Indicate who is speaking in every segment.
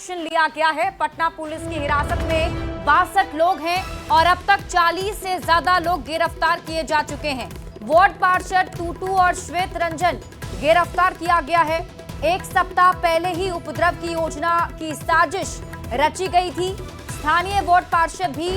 Speaker 1: Action लिया गया है। पटना पुलिस की हिरासत में 62 लोग हैं और अब तक 40 से ज्यादा लोग गिरफ्तार किए जा चुके हैं। वार्ड पार्षद टूटू और श्वेत रंजन गिरफ्तार किया गया है। एक सप्ताह पहले ही उपद्रव की योजना की साजिश रची गई थी। स्थानीय वार्ड पार्षद भी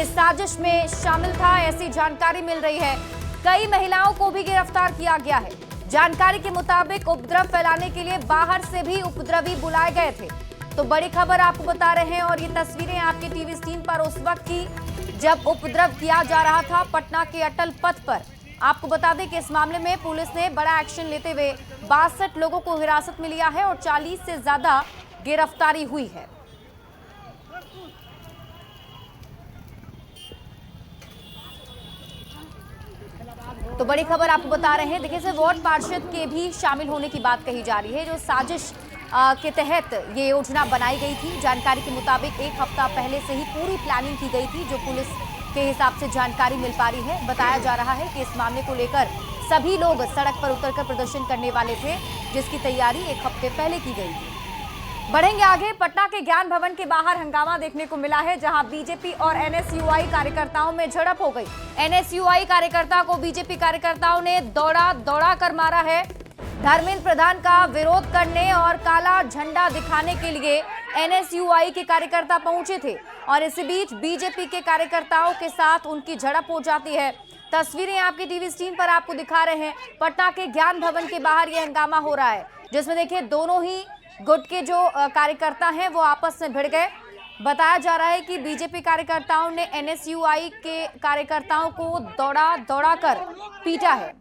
Speaker 1: इस साजिश में शामिल था, ऐसी जानकारी मिल रही है। कई महिलाओं को भी गिरफ्तार किया गया है। जानकारी के मुताबिक उपद्रव फैलाने के लिए बाहर से भी उपद्रवी बुलाए गए थे। तो बड़ी खबर आपको बता रहे हैं और ये तस्वीरें आपके टीवी स्क्रीन पर उस वक्त की जब उपद्रव किया जा रहा था पटना के अटल पथ पर। आपको बता दें कि इस मामले में पुलिस ने बड़ा एक्शन लेते हुए 62 लोगों को हिरासत में लिया है और 40 से ज्यादा गिरफ्तारी हुई है। तो बड़ी खबर आपको बता रहे हैं। देखिए, से वार्ड पार्षद के भी शामिल होने की बात कही जा रही है, जो साजिश के तहत ये योजना बनाई गई थी। जानकारी के मुताबिक एक हफ्ता पहले से ही पूरी प्लानिंग की गई थी, जो पुलिस के हिसाब से जानकारी मिल पा रही है। बताया जा रहा है कि इस मामले को लेकर सभी लोग सड़क पर उतरकर प्रदर्शन करने वाले थे, जिसकी तैयारी एक हफ्ते पहले की गई थी। बढ़ेंगे आगे। पटना के ज्ञान भवन के बाहर हंगामा देखने को मिला है, जहां बीजेपी और एनएसयूआई कार्यकर्ताओं में झड़प हो गई। एनएसयूआई कार्यकर्ता को बीजेपी कार्यकर्ताओं ने दौड़ा कर मारा है। धर्मेंद्र प्रधान का विरोध करने और काला झंडा दिखाने के लिए एनएसयूआई के कार्यकर्ता पहुंचे थे और इसी बीच बीजेपी के कार्यकर्ताओं के साथ उनकी झड़प हो जाती है। तस्वीरें आपकी टीवी स्क्रीन पर आपको दिखा रहे हैं। पटना के ज्ञान भवन के बाहर यह हंगामा हो रहा है, जिसमें देखिए दोनों ही गुट के जो कार्यकर्ता हैं वो आपस में भिड़ गए। बताया जा रहा है कि बीजेपी कार्यकर्ताओं ने एनएसयूआई के कार्यकर्ताओं को दौड़ा कर पीटा है।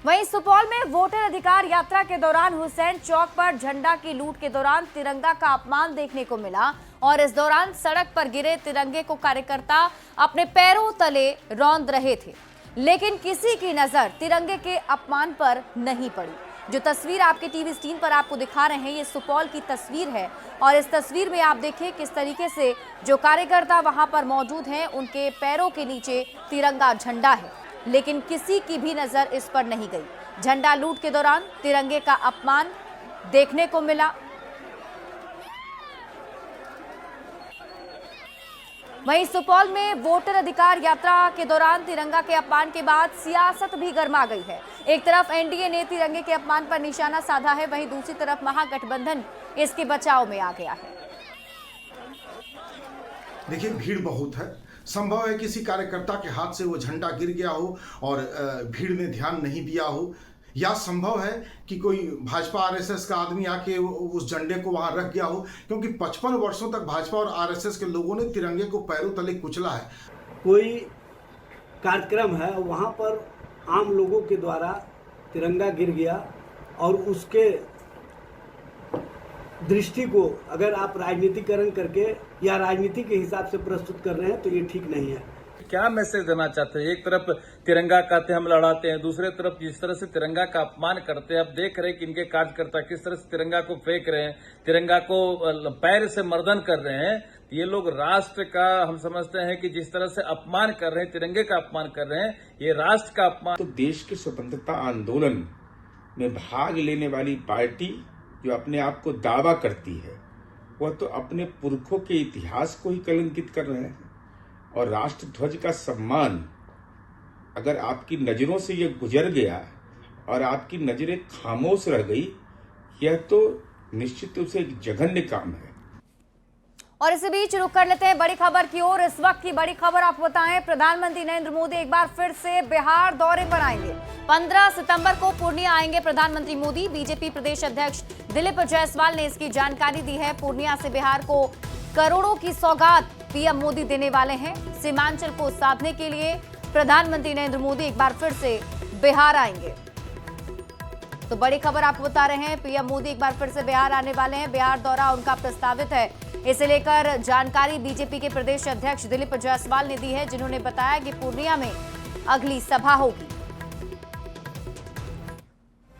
Speaker 1: वहीं सुपौल में वोटर अधिकार यात्रा के दौरान हुसैन चौक पर झंडा की लूट के दौरान तिरंगा का अपमान देखने को मिला और इस दौरान सड़क पर गिरे तिरंगे को कार्यकर्ता अपने पैरों तले रौंद रहे थे, लेकिन किसी की नजर तिरंगे के अपमान पर नहीं पड़ी। जो तस्वीर आपके टीवी स्क्रीन पर आपको दिखा रहे हैं, ये सुपौल की तस्वीर है और इस तस्वीर में आप देखिए किस तरीके से जो कार्यकर्ता वहां पर मौजूद हैं, उनके पैरों के नीचे तिरंगा झंडा है, लेकिन किसी की भी नजर इस पर नहीं गई। झंडा लूट के दौरान तिरंगे का अपमान देखने को मिला। वहीं सुपौल में वोटर अधिकार यात्रा के दौरान तिरंगा के अपमान के बाद सियासत भी गर्मा गई है। एक तरफ एनडीए ने तिरंगे के अपमान पर निशाना साधा है, वहीं दूसरी तरफ महागठबंधन इसके बचाव में आ गया है।
Speaker 2: देखिए, भीड़ बहुत है। संभव है किसी कार्यकर्ता के हाथ से वो झंडा गिर गया हो और भीड़ ने ध्यान नहीं दिया हो, या संभव है कि कोई भाजपा आरएसएस का आदमी आके उस झंडे को वहां रख गया हो, क्योंकि 55 वर्षों तक भाजपा और आरएसएस के लोगों ने तिरंगे को पैरों तले कुचला है।
Speaker 3: कोई कार्यक्रम है, वहां पर आम लोगों के द्वारा तिरंगा गिर गया और उसके दृष्टि को अगर आप राजनीतिकरण करके या राजनीति के हिसाब से प्रस्तुत कर रहे हैं तो ये ठीक नहीं है।
Speaker 4: क्या मैसेज देना चाहते हैं? एक तरफ तिरंगा कहते हम लड़ाते हैं, दूसरे तरफ जिस तरह से तिरंगा का अपमान करते हैं। अब देख रहे हैं कि इनके कार्यकर्ता किस तरह से तिरंगा को फेंक रहे हैं, तिरंगा को पैर से मर्दन कर रहे हैं। ये लोग राष्ट्र का, हम समझते हैं कि जिस तरह से अपमान कर रहे हैं, तिरंगे का अपमान कर रहे हैं, ये राष्ट्र का अपमान।
Speaker 5: तो देश के स्वतंत्रता आंदोलन में भाग लेने वाली पार्टी जो अपने आप को दावा करती है, वह तो अपने पुरखों के इतिहास को ही कलंकित कर रहे हैं। और राष्ट्र ध्वज का सम्मान अगर आपकी नजरों से यह गुजर गया और आपकी नजरें खामोश रह गई, यह तो निश्चित रूप से एक जघन्य काम है।
Speaker 1: और इसी बीच रुक कर लेते हैं बड़ी खबर की ओर। इस वक्त की बड़ी खबर आपको बताएं, प्रधानमंत्री नरेंद्र मोदी एक बार फिर से बिहार दौरे पर आएंगे। 15 सितंबर को पूर्णिया आएंगे प्रधानमंत्री मोदी। बीजेपी प्रदेश अध्यक्ष दिलीप जायसवाल ने इसकी जानकारी दी है। पूर्णिया से बिहार को करोड़ों की सौगात पीएम मोदी देने वाले हैं। सीमांचल को साधने के लिए प्रधानमंत्री नरेंद्र मोदी एक बार फिर से बिहार आएंगे। तो बड़ी खबर आपको बता रहे हैं, पीएम मोदी एक बार फिर से बिहार आने वाले हैं। बिहार दौरा उनका प्रस्तावित है। इसे लेकर जानकारी बीजेपी के प्रदेश अध्यक्ष दिलीप जायसवाल ने दी है, जिन्होंने बताया कि पूर्णिया में अगली सभा होगी।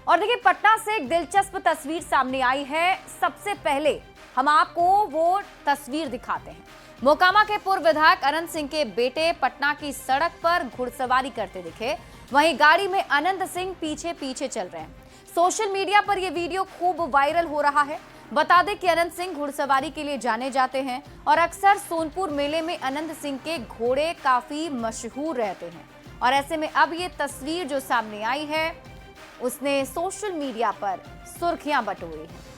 Speaker 1: और देखिए, पटना से एक दिलचस्प तस्वीर सामने आई है। सबसे पहले हम आपको वो तस्वीर दिखाते हैं। मोकामा के पूर्व विधायक अनंत सिंह के बेटे पटना की सड़क पर घुड़सवारी करते दिखे। वहीं गाड़ी में आनंद सिंह पीछे पीछे चल रहे हैं। सोशल मीडिया पर यह वीडियो खूब वायरल हो रहा है। बता दें कि आनंद सिंह घुड़सवारी के लिए जाने जाते हैं और अक्सर सोनपुर मेले में आनंद सिंह के घोड़े काफी मशहूर रहते हैं। और ऐसे में अब ये तस्वीर जो सामने आई है उसने सोशल मीडिया पर सुर्खियां बटोरी हैं।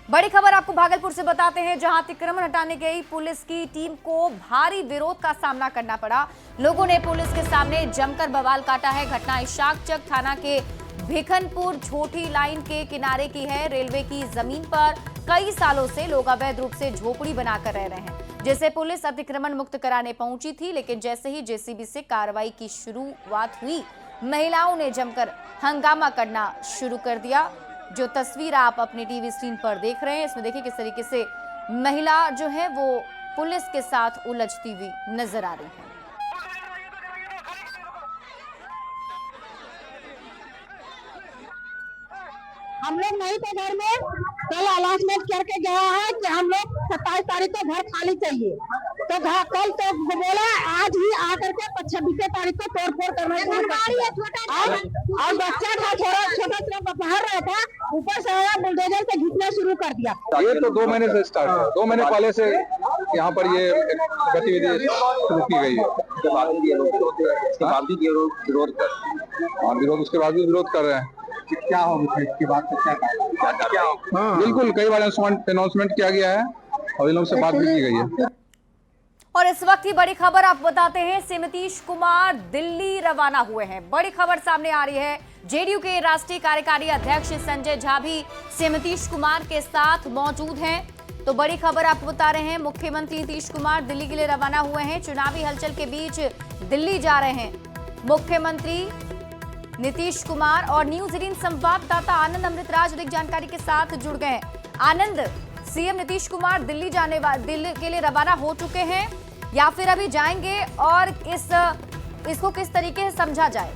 Speaker 1: बड़ी खबर आपको भागलपुर से बताते हैं, जहां अतिक्रमण हटाने गई पुलिस की टीम को भारी विरोध का सामना करना पड़ा। लोगों ने पुलिस के सामने जमकर बवाल काटा है। घटना इशाकचक थाना के भिखनपुर छोटी लाइन के किनारे की है। रेलवे की जमीन पर कई सालों से लोग अवैध रूप से झोपड़ी बनाकर रह रहे हैं, जिसे पुलिस अतिक्रमण मुक्त कराने पहुंची थी। लेकिन जैसे ही जेसीबी से कार्रवाई की शुरुआत हुई, महिलाओं ने जमकर हंगामा करना शुरू कर दिया। जो तस्वीर आप अपने टीवी स्क्रीन पर देख रहे हैं, इसमें देखिए किस तरीके से महिला जो है वो पुलिस के साथ उलझती हुई नजर आ रही है।
Speaker 6: हम लोग नहीं थे घर में, कल अनाउंसमेंट करके गया है कि हम लोग 27 तारीख को घर खाली चाहिए, तो कल तो बोला आज ही आकर के 26 तारीख को तोड़ फोड़ करना शुरू और बच्चा था छोटा बाहर रहा था, ऊपर से आया बुलडोजर से घिसना शुरू कर दिया।
Speaker 7: ये तो 2 महीने से स्टार्ट है, 2 महीने पहले से यहाँ पर ये गतिविधि शुरू की गई है। उसके बाद भी विरोध कर रहे हैं। क्या होगा इसके बाद क्या होगा? बिल्कुल, कई बार अनाउंसमेंट किया गया है और इन लोगों से बात भी की गई है।
Speaker 1: और इस वक्त की बड़ी खबर आप बताते हैं, नीतीश कुमार दिल्ली रवाना हुए हैं। बड़ी खबर सामने आ रही है, जेडीयू के राष्ट्रीय कार्यकारी अध्यक्ष संजय झा भी नीतीश कुमार के साथ मौजूद हैं। तो बड़ी खबर आपको बता रहे हैं, मुख्यमंत्री नीतीश कुमार दिल्ली के लिए रवाना हुए हैं। चुनावी हलचल के बीच दिल्ली जा रहे हैं मुख्यमंत्री नीतीश कुमार। और न्यूज 18 संवाददाता आनंद अमृतराज अधिक जानकारी के साथ जुड़ गए हैं। आनंद, सीएम नीतीश कुमार दिल्ली के लिए रवाना हो चुके हैं या फिर अभी जाएंगे, और इसको किस तरीके से समझा जाए?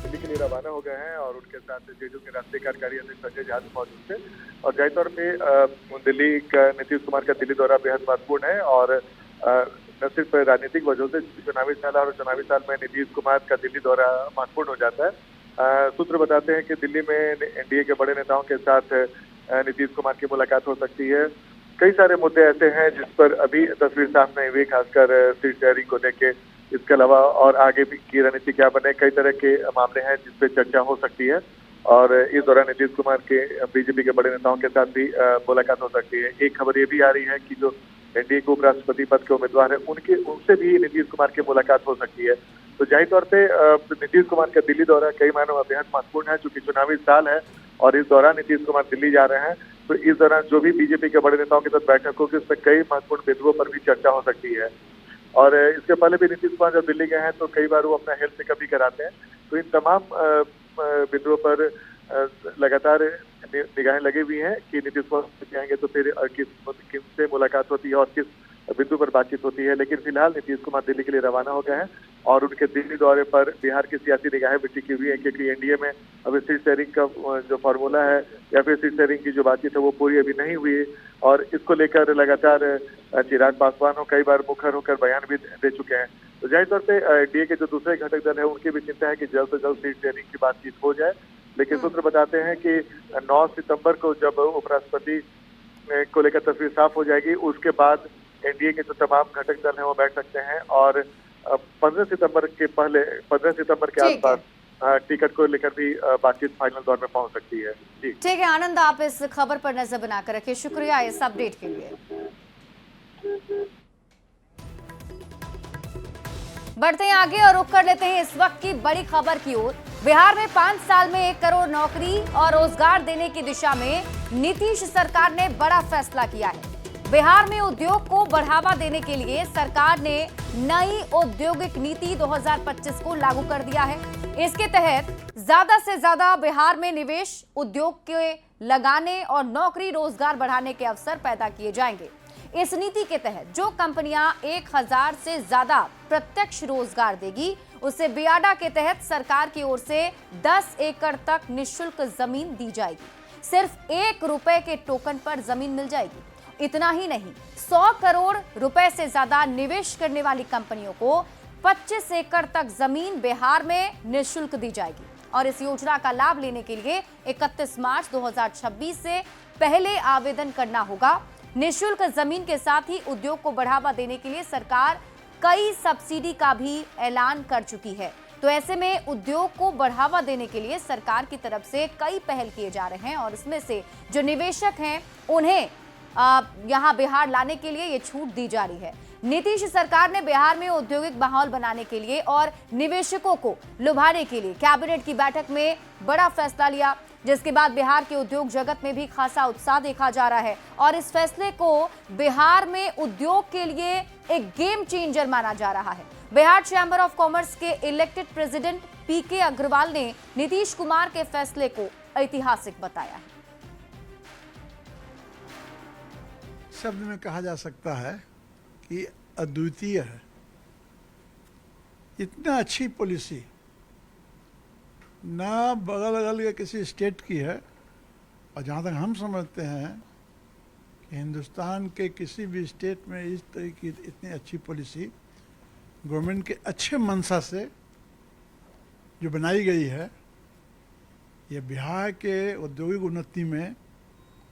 Speaker 8: दिल्ली के लिए रवाना हो गए हैं और उनके साथ जेडीयू के राष्ट्रीय कार्यकारी अध्यक्ष संजय झा मौजूद थे। और जाहिर तौर पे दिल्ली का नीतीश कुमार का दिल्ली दौरा बेहद महत्वपूर्ण है और न सिर्फ राजनीतिक वजहों से चुनावी साल और चुनावी साल में नीतीश कुमार का दिल्ली दौरा महत्वपूर्ण हो जाता है। सूत्र बताते हैं कि दिल्ली में एनडीए के बड़े नेताओं के साथ नीतीश कुमार की मुलाकात हो सकती है। कई सारे मुद्दे ऐसे हैं जिस पर अभी तस्वीर साफ नहीं हुई, खासकर सीट शेयरिंग को लेके। इसके अलावा और आगे भी की रणनीति क्या बने, कई तरह के मामले हैं जिस पे चर्चा हो सकती है। और इस दौरान नीतीश कुमार के बीजेपी के बड़े नेताओं के साथ भी मुलाकात हो सकती है। एक खबर ये भी आ रही है कि जो एनडीए के उपराष्ट्रपति पद के उम्मीदवार है उनसे भी नीतीश कुमार की मुलाकात हो सकती है। तो जाहिर तौर पे नीतीश कुमार का दिल्ली दौरा कई मायनों में बेहद महत्वपूर्ण है, चूंकि चुनावी साल है और इस दौरान नीतीश कुमार दिल्ली जा रहे हैं। तो इस दौरान जो भी बीजेपी के बड़े नेताओं के साथ बैठक होगी उसमें कई महत्वपूर्ण बिंदुओं पर भी चर्चा हो सकती है। और इसके पहले भी नीतीश कुमार जब दिल्ली गए हैं तो कई बार वो अपना हेल्थ चेकअप भी कराते हैं। तो इन तमाम बिंदुओं पर लगातार निगाहें लगी हुई हैं कि नीतीश कुमार जाएंगे तो फिर किससे मुलाकात होती है और किस बिंदु पर बातचीत होती है। लेकिन फिलहाल नीतीश कुमार दिल्ली के लिए रवाना हो गए हैं और उनके दिल्ली दौरे पर बिहार की सियासी निगाहें भी टिकी हुई है, क्योंकि एनडीए में अभी सीट शेयरिंग का जो फॉर्मूला है या फिर सीट शेयरिंग की जो बातचीत है वो पूरी अभी नहीं हुई। और इसको लेकर लगातार चिराग पासवान हो कई बार मुखर होकर बयान भी दे चुके हैं। तो जाहिर तौर पर एनडीए के जो दूसरे घटक दल है उनकी भी चिंता है कि जल्द से जल्द सीट शेयरिंग की बातचीत हो जाए। लेकिन सूत्र बताते हैं कि 9 सितंबर को जब उपराष्ट्रपति को लेकर तस्वीर साफ हो जाएगी उसके बाद एनडीए के जो तमाम घटक दल हैं वो बैठ सकते हैं और 15 सितंबर के आसपास टिकट को लेकर भी बातचीत फाइनल दौर में पहुंच सकती है। जी
Speaker 1: ठीक है आनंद, आप इस खबर पर नजर बनाकर रखिए। शुक्रिया इस अपडेट के लिए। बढ़ते हैं आगे और रुख कर लेते हैं इस वक्त की बड़ी खबर की ओर। बिहार में 5 साल में 1 करोड़ नौकरी और रोजगार देने की दिशा में नीतीश सरकार ने बड़ा फैसला किया है। बिहार में उद्योग को बढ़ावा देने के लिए सरकार ने नई औद्योगिक नीति 2025 को लागू कर दिया है। इसके तहत ज्यादा से ज्यादा बिहार में निवेश, उद्योग के लगाने और नौकरी रोजगार बढ़ाने के अवसर पैदा किए जाएंगे। इस नीति के तहत जो कंपनियां 1000 से ज्यादा प्रत्यक्ष रोजगार देगी उसे बियाडा के तहत सरकार की ओर से 10 एकड़ तक निःशुल्क जमीन दी जाएगी। सिर्फ 1 रुपए के टोकन पर जमीन मिल जाएगी इतना ही नहीं, 100 करोड़ रुपए से ज्यादा निवेश करने वाली कंपनियों को 25 एकड़ तक जमीन बिहार में निःशुल्क दी जाएगी। और इस योजना का लाभ लेने के लिए 31 मार्च 2026 से पहले आवेदन करना होगा। निःशुल्क जमीन के साथ ही उद्योग को बढ़ावा देने के लिए सरकार कई सब्सिडी का भी ऐलान कर चुकी है। तो ऐसे में उद्योग को बढ़ावा देने के लिए सरकार की तरफ से कई पहल किए जा रहे हैं और इसमें से जो निवेशक हैं उन्हें यहां बिहार लाने के लिए ये छूट दी जा रही है। नीतीश सरकार ने बिहार में औद्योगिक माहौल बनाने के लिए और निवेशकों को लुभाने के लिए कैबिनेट की बैठक में बड़ा फैसला लिया, जिसके बाद बिहार के उद्योग जगत में भी खासा उत्साह देखा जा रहा है और इस फैसले को बिहार में उद्योग के लिए एक गेम चेंजर माना जा रहा है। बिहार चैंबर ऑफ कॉमर्स के इलेक्टेड प्रेसिडेंट पीके अग्रवाल ने नीतीश कुमार के फैसले को ऐतिहासिक बताया है।
Speaker 9: शब्द में कहा जा सकता है कि अद्वितीय है। इतना अच्छी पॉलिसी ना बगल अगल के किसी स्टेट की है और जहाँ तक हम समझते हैं कि हिंदुस्तान के किसी भी स्टेट में इस तरह की इतनी अच्छी पॉलिसी गवर्नमेंट के अच्छे मंशा से जो बनाई गई है, ये बिहार के औद्योगिक उन्नति में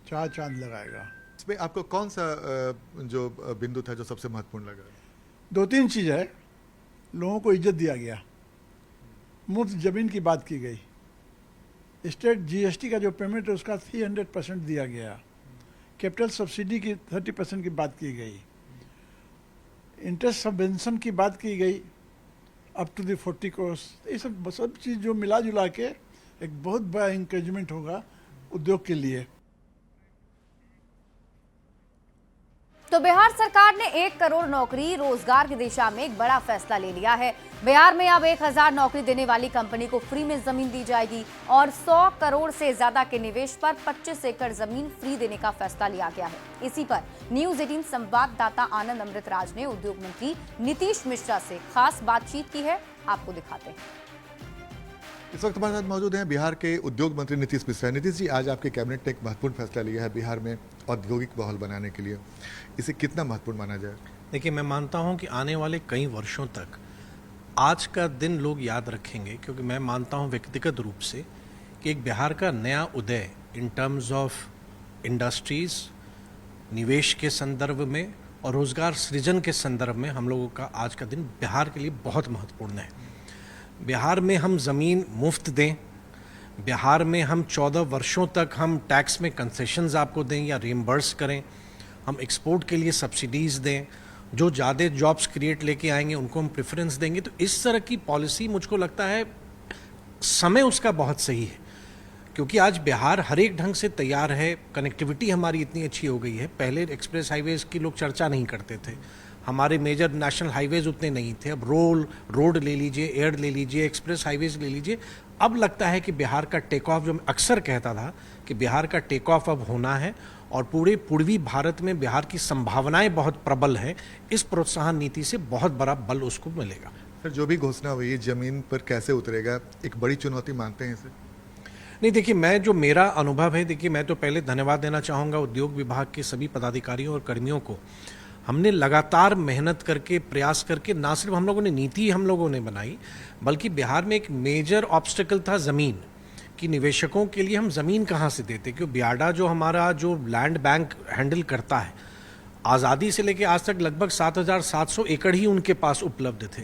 Speaker 9: चार चांद लगाएगा।
Speaker 10: इसमें आपको कौन सा जो बिंदु था जो सबसे महत्वपूर्ण लगा?
Speaker 9: दो तीन चीज़ है। लोगों को इज्जत दिया गया, मुफ्त जमीन की बात की गई, स्टेट जीएसटी का जो पेमेंट है उसका 300% दिया गया, कैपिटल सब्सिडी की 30% की बात की गई, इंटरेस्ट सबवेंशन की बात की गई अप टू द 40 करोड़। ये सब चीज़ जो मिला जुला के एक बहुत बड़ा इंकरेजमेंट होगा उद्योग के लिए।
Speaker 1: तो बिहार सरकार ने 1 करोड़ नौकरी रोजगार की दिशा में एक बड़ा फैसला ले लिया है। बिहार में अब 1000 नौकरी देने वाली कंपनी को फ्री में जमीन दी जाएगी और 100 करोड़ से ज्यादा के निवेश पर 25 एकड़ जमीन फ्री देने का फैसला लिया गया है। इसी पर न्यूज 18 संवाददाता आनंद अमृतराज ने उद्योग मंत्री नीतीश मिश्रा से खास बातचीत की है, आपको दिखाते हैं।
Speaker 10: इस वक्त हमारे साथ मौजूद हैं बिहार के उद्योग मंत्री नीतीश मिश्रा। नीतीश जी, आज आपके कैबिनेट ने एक महत्वपूर्ण फैसला लिया है बिहार में औद्योगिक माहौल बनाने के लिए, इसे कितना महत्वपूर्ण माना जाए?
Speaker 11: देखिए, मैं मानता हूं कि आने वाले कई वर्षों तक आज का दिन लोग याद रखेंगे, क्योंकि मैं मानता हूं व्यक्तिगत रूप से कि एक बिहार का नया उदय इन टर्म्स ऑफ इंडस्ट्रीज, निवेश के संदर्भ में और रोजगार सृजन के संदर्भ में हम लोगों का आज का दिन बिहार के लिए बहुत महत्वपूर्ण है। बिहार में हम ज़मीन मुफ्त दें, बिहार में हम 14 वर्षों तक हम टैक्स में कंसेशंस आपको दें या रिइम्बर्स करें, हम एक्सपोर्ट के लिए सब्सिडीज़ दें, जो ज़्यादा जॉब्स क्रिएट लेके आएंगे उनको हम प्रेफरेंस देंगे। तो इस तरह की पॉलिसी मुझको लगता है समय उसका बहुत सही है, क्योंकि आज बिहार हर एक ढंग से तैयार है। कनेक्टिविटी हमारी इतनी अच्छी हो गई है, पहले एक्सप्रेस हाईवेज़ की लोग चर्चा नहीं करते थे, हमारे मेजर नेशनल हाईवेज उतने नहीं थे। अब रोड ले लीजिए, एयर ले लीजिए, एक्सप्रेस हाईवेज ले लीजिए। अब लगता है कि बिहार का टेक ऑफ, जो मैं अक्सर कहता था कि बिहार का टेक ऑफ अब होना है और पूरे पूर्वी भारत में बिहार की संभावनाएं बहुत प्रबल हैं। इस प्रोत्साहन नीति से बहुत बड़ा बल उसको मिलेगा।
Speaker 10: सर, जो भी घोषणा हुई है जमीन पर कैसे उतरेगा, एक बड़ी चुनौती मानते हैं इसे?
Speaker 11: नहीं, देखिए, मेरा अनुभव है, देखिए, मैं तो पहले धन्यवाद देना चाहूँगा उद्योग विभाग के सभी पदाधिकारियों और कर्मियों को। हमने लगातार मेहनत करके, प्रयास करके, ना सिर्फ हम लोगों ने नीति हम लोगों ने बनाई, बल्कि बिहार में एक मेजर ऑब्स्टेकल था ज़मीन कि निवेशकों के लिए हम ज़मीन कहाँ से देते, क्योंकि बियाडा जो हमारा जो लैंड बैंक हैंडल करता है, आज़ादी से लेकर आज तक लगभग 7,700 एकड़ ही उनके पास उपलब्ध थे।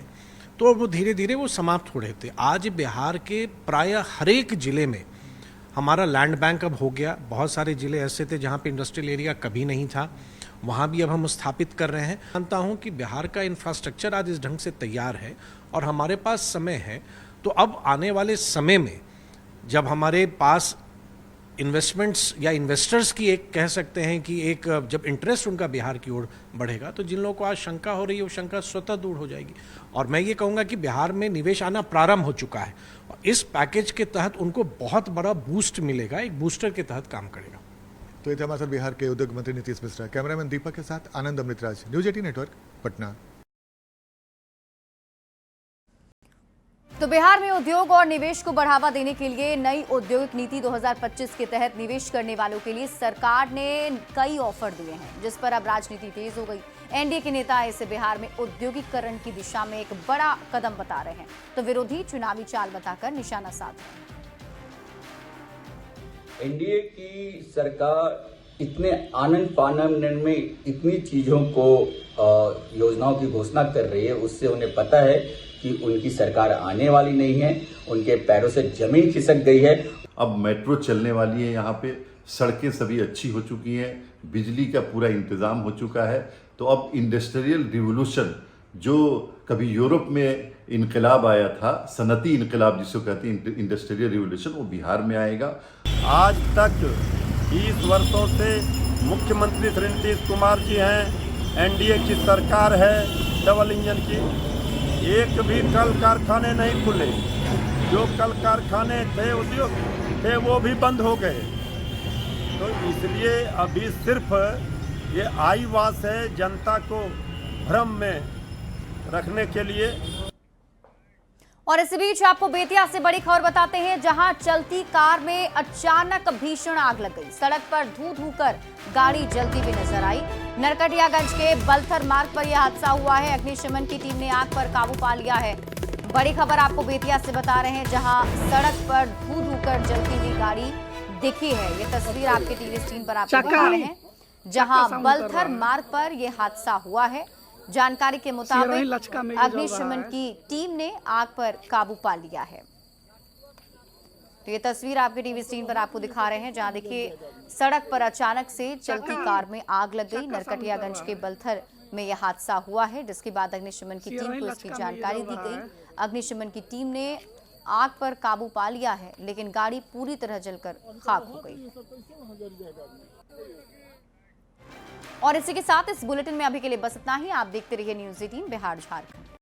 Speaker 11: तो वो धीरे धीरे वो समाप्त हो रहे थे। आज बिहार के प्रायः हर एक ज़िले में हमारा लैंड बैंक अब हो गया। बहुत सारे ज़िले ऐसे थे जहाँ पे इंडस्ट्रियल एरिया कभी नहीं था, वहाँ भी अब हम स्थापित कर रहे हैं। मानता हूँ कि बिहार का इंफ्रास्ट्रक्चर आज इस ढंग से तैयार है और हमारे पास समय है। तो अब आने वाले समय में जब हमारे पास इन्वेस्टमेंट्स या इन्वेस्टर्स की एक कह सकते हैं कि एक जब इंटरेस्ट उनका बिहार की ओर बढ़ेगा, तो जिन लोगों को आज शंका हो रही है वो शंका स्वतः दूर हो जाएगी। और मैं ये कहूँगा कि बिहार में निवेश आना प्रारंभ हो चुका है और इस पैकेज के तहत उनको बहुत बड़ा बूस्ट मिलेगा, एक बूस्टर के तहत काम करेगा।
Speaker 10: तो ये थे हमारे साथ बिहार के उद्योग मंत्री नीतीश मिश्रा। कैमरामैन दीपक के साथ आनंद अमृतराज, न्यूज 18 नेटवर्क, पटना।
Speaker 1: तो बिहार में उद्योग और निवेश को बढ़ावा देने के लिए नई औद्योगिक नीति 2025 के तहत निवेश करने वालों के लिए सरकार ने कई ऑफर दिए हैं, जिस पर अब राजनीति तेज हो गई। एनडीए के नेता इसे बिहार में औद्योगिकरण की दिशा में एक बड़ा कदम बता रहे हैं, तो विरोधी चुनावी चाल बताकर निशाना साध रहे हैं।
Speaker 12: एनडीए की सरकार इतने आनंद फानन में इतनी चीजों को योजनाओं की घोषणा कर रही है, उससे उन्हें पता है कि उनकी सरकार आने वाली नहीं है, उनके पैरों से जमीन खिसक गई है।
Speaker 13: अब मेट्रो चलने वाली है, यहाँ पे सड़कें सभी अच्छी हो चुकी हैं, बिजली का पूरा इंतजाम हो चुका है। तो अब इंडस्ट्रियल रिवोल्यूशन जो कभी यूरोप में इनकलाब आया था, सनती इनकलाब जिसको कहते हैं इंडस्ट्रियल रिवोल्यूशन, वो बिहार में आएगा।
Speaker 14: आज तक 20 वर्षों से मुख्यमंत्री श्री नीतीश कुमार जी हैं, एनडीए की सरकार है डबल इंजन की, एक भी कल कारखाने नहीं खुले। जो कल कारखाने थे, उद्योग थे, वो भी बंद हो गए। तो इसलिए अभी सिर्फ ये आई वास है जनता को भ्रम में रखने के लिए।
Speaker 1: और इसी बीच आपको बेतिया से बड़ी खबर बताते हैं, जहां चलती कार में अचानक भीषण आग लग गई। सड़क पर धू कर गाड़ी जलती हुई नजर आई। नरकटियागंज के बलथर मार्ग पर यह हादसा हुआ है। अग्निशमन की टीम ने आग पर काबू पा लिया है। बड़ी खबर आपको बेतिया से बता रहे हैं, जहां सड़क पर धू कर जलती हुई गाड़ी दिखी है। ये तस्वीर आपके टीवी स्क्रीन पर आपको दिखा रहे हैं, जहां बलथर मार्ग पर यह हादसा हुआ है। जानकारी के मुताबिक अग्निशमन की टीम ने आग पर काबू पा लिया है। तो ये तस्वीर आपके टीवी स्क्रीन पर आपको दिखा रहे हैं, जहां देखिए सड़क पर अचानक से चलती कार में आग लग गई। नरकटियागंज के बलथर में यह हादसा हुआ है, जिसके बाद अग्निशमन की टीम को इसकी जानकारी दी गई। अग्निशमन की टीम ने आग पर काबू पा लिया है, लेकिन गाड़ी पूरी तरह जलकर खाक हो गई। और इसी के साथ इस बुलेटिन में अभी के लिए बस इतना ही। आप देखते रहिए न्यूज़ 18 बिहार झारखंड।